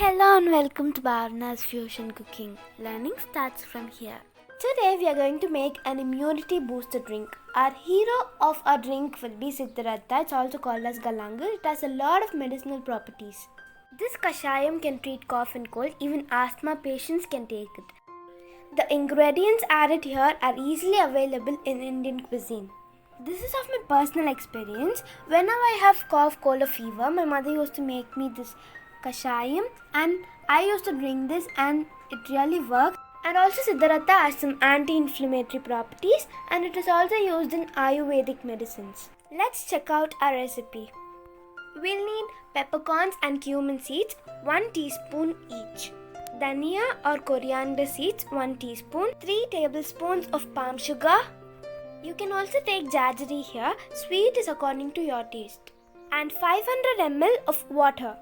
Hello and welcome to Bhavana's Fusion Cooking. Learning starts from here. Today we are going to make an immunity booster drink. Our hero of our drink will be Siddharatha. It's also called as Galangal. It has a lot of medicinal properties. This Kashayam can treat cough and cold. Even asthma patients can take it. The ingredients added here are easily available in Indian cuisine. This is of my personal experience. Whenever I have cough, cold or fever, my mother used to make me this Kashayam and I used to drink this and it really works. And also Siddharatha has some anti-inflammatory properties and it is also used in Ayurvedic medicines. Let's check out our recipe. We'll need peppercorns and cumin seeds 1 teaspoon each. Dhaniya or coriander seeds 1 teaspoon. 3 tablespoons of palm sugar. You can also take jaggery here. Sweet is according to your taste. And 500 ml of water.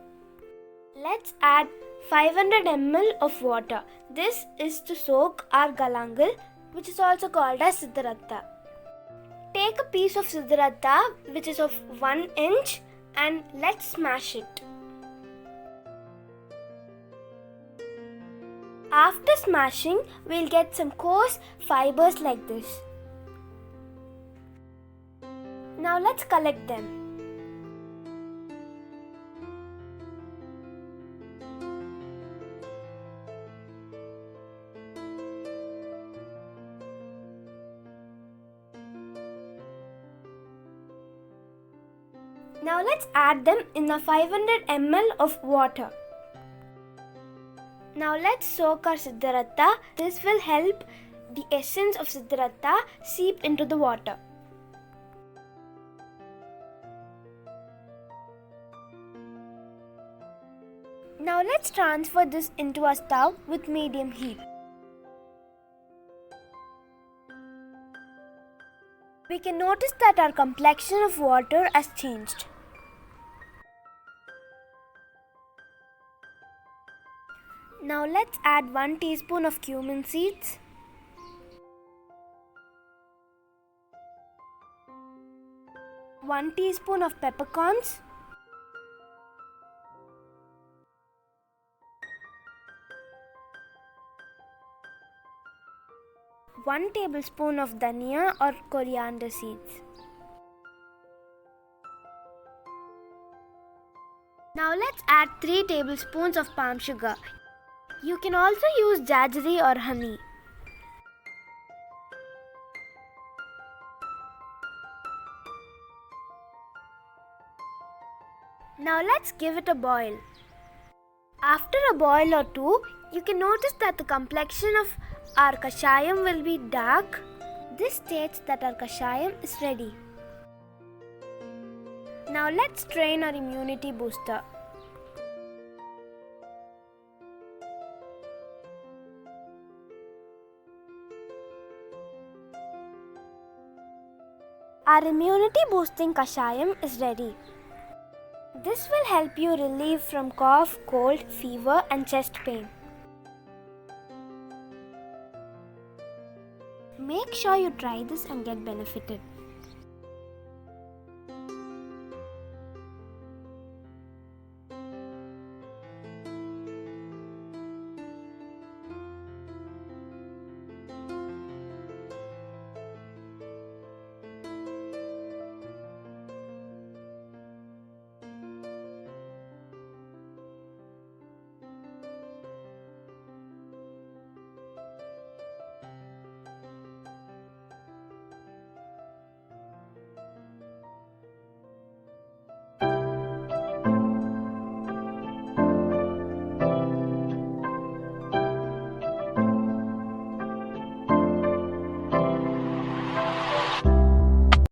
Let's add 500 ml of water. This is to soak our galangal, which is also called as Siddharatha. Take a piece of Siddharatha which is of 1 inch and let's smash it. After smashing, we'll get some coarse fibers like this. Now let's collect them. Now let's add them in a 500 ml of water. Now let's soak our Siddharatha. This will help the essence of Siddharatha seep into the water. Now let's transfer this into a stove with medium heat. We can notice that our complexion of water has changed. Now let's add 1 teaspoon of cumin seeds. One teaspoon of peppercorns. One tablespoon of Dhaniya or coriander seeds. Now let's add 3 tablespoons of palm sugar. You can also use jaggery or honey. Now let's give it a boil. After a boil or two, you can notice that the complexion of our Kashayam will be dark. This states that our Kashayam is ready. Now let's strain our immunity booster. Our immunity boosting Kashayam is ready. This will help you relieve from cough, cold, fever and chest pain. Make sure you try this and get benefited.